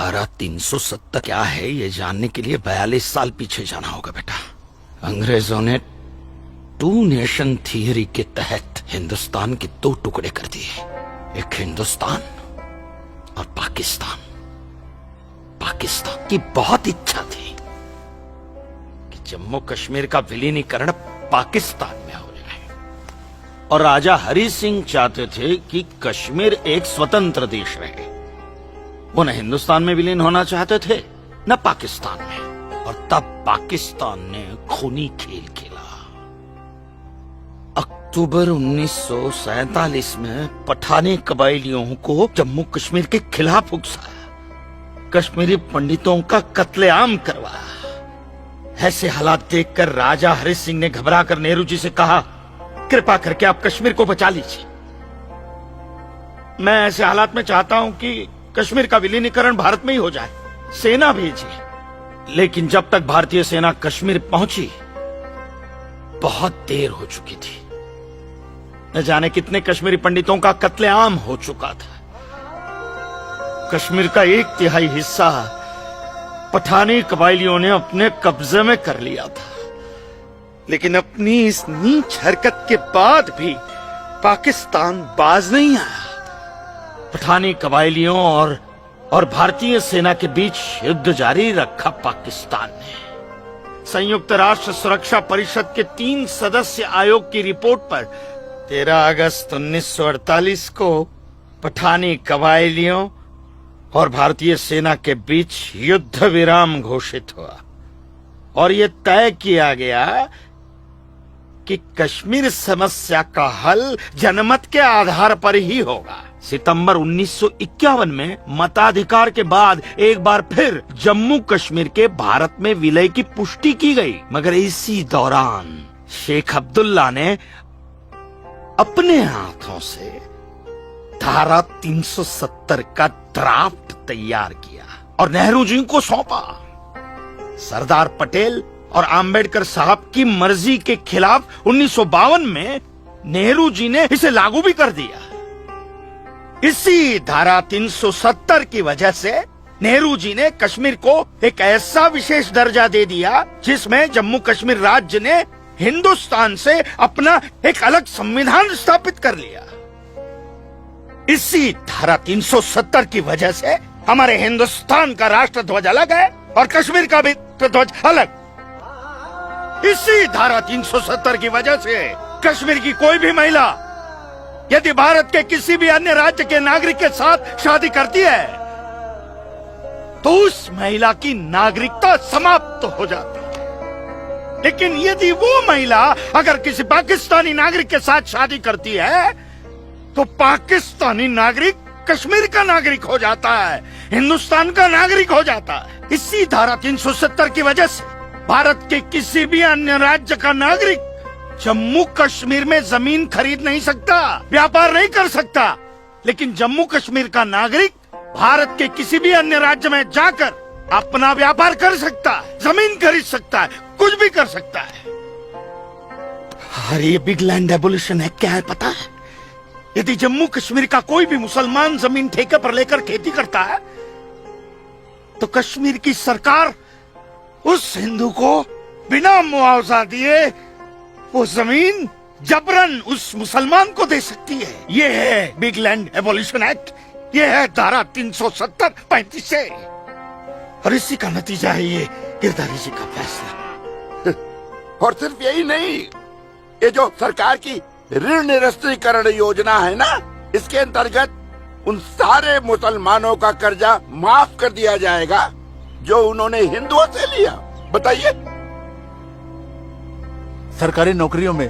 धारा 370 क्या है ये जानने के लिए 42 साल पीछे जाना होगा बेटा। अंग्रेजों ने टू नेशन थियरी के तहत हिंदुस्तान के दो टुकड़े कर दिए, एक हिंदुस्तान और पाकिस्तान। पाकिस्तान की बहुत इच्छा थी कि जम्मू कश्मीर का विलीनीकरण पाकिस्तान में हो जाए, और राजा हरि सिंह चाहते थे कि कश्मीर एक स्वतंत्र देश रहे। वो न हिंदुस्तान में विलीन होना चाहते थे न पाकिस्तान में, और तब पाकिस्तान ने खूनी खेल खेला। अक्टूबर 1947 में पठानी कबायलियों को जम्मू कश्मीर के खिलाफ उकसाया, कश्मीरी पंडितों का कत्लेआम करवाया। ऐसे हालात देखकर राजा हरि सिंह ने घबराकर नेहरू जी से कहा, कृपा करके आप कश्मीर को बचा लीजिए। मैं ऐसे हालात में चाहता हूं कि कश्मीर का विलीनीकरण भारत में ही हो जाए, सेना भेजिए। लेकिन जब तक भारतीय सेना कश्मीर पहुंची बहुत देर हो चुकी थी। न जाने कितने कश्मीरी पंडितों का कत्लेआम हो चुका था। कश्मीर का 1/3 हिस्सा पठानी कबायलियों ने अपने कब्जे में कर लिया था। लेकिन अपनी इस नीच हरकत के बाद भी पाकिस्तान बाज नहीं आया। पठानी कबायलियों और भारतीय सेना के बीच युद्ध जारी रखा पाकिस्तान ने। संयुक्त राष्ट्र सुरक्षा परिषद के 3 सदस्य आयोग की रिपोर्ट पर 13 अगस्त 1948 को पठानी कबायलियों और भारतीय सेना के बीच युद्ध विराम घोषित हुआ, और यह तय किया गया कि कश्मीर समस्या का हल जनमत के आधार पर ही होगा। सितंबर 1951 में मताधिकार के बाद एक बार फिर जम्मू कश्मीर के भारत में विलय की पुष्टि की गई, मगर इसी दौरान शेख अब्दुल्ला ने अपने हाथों से धारा 370 का ड्राफ्ट तैयार किया और नेहरू जी को सौंपा। सरदार पटेल और आम्बेडकर साहब की मर्जी के खिलाफ 1952 में नेहरू जी ने इसे लागू भी कर दिया। इसी धारा 370 की वजह से नेहरू जी ने कश्मीर को एक ऐसा विशेष दर्जा दे दिया जिसमें जम्मू कश्मीर राज्य ने हिंदुस्तान से अपना एक अलग संविधान स्थापित कर लिया। इसी धारा 370 की वजह से हमारे हिंदुस्तान का राष्ट्र ध्वज अलग है और कश्मीर का भी ध्वज अलग। इसी धारा 370 की वजह से कश्मीर की कोई भी महिला यदि भारत के किसी भी अन्य राज्य के नागरिक के साथ शादी करती है तो उस महिला की नागरिकता समाप्त हो जाती है। लेकिन यदि वो महिला अगर किसी पाकिस्तानी नागरिक के साथ शादी करती है तो पाकिस्तानी नागरिक कश्मीर का नागरिक हो जाता है, हिंदुस्तान का नागरिक हो जाता है। इसी धारा 370 की वजह से भारत के किसी भी अन्य राज्य का नागरिक जम्मू कश्मीर में जमीन खरीद नहीं सकता, व्यापार नहीं कर सकता। लेकिन जम्मू कश्मीर का नागरिक भारत के किसी भी अन्य राज्य में जाकर अपना व्यापार कर सकता है, जमीन खरीद सकता है, कुछ भी कर सकता है। अरे ये बिग लैंड एबोल्यूशन है, क्या है पता है? यदि जम्मू कश्मीर का कोई भी मुसलमान जमीन ठेके पर लेकर खेती करता है तो कश्मीर की सरकार उस हिंदू को बिना मुआवजा दिए वो जमीन जबरन उस मुसलमान को दे सकती है। ये है बिग लैंड एबोल्यूशन एक्ट, ये है धारा 370-35 से, और इसी का नतीजा है ये गिरधारी जी का फैसला। और सिर्फ यही नहीं, ये जो सरकार की ऋण निरस्तीकरण योजना है ना, इसके अंतर्गत उन सारे मुसलमानों का कर्जा माफ कर दिया जाएगा जो उन्होंने हिंदुओं से लिया। बताइए। सरकारी नौकरियों में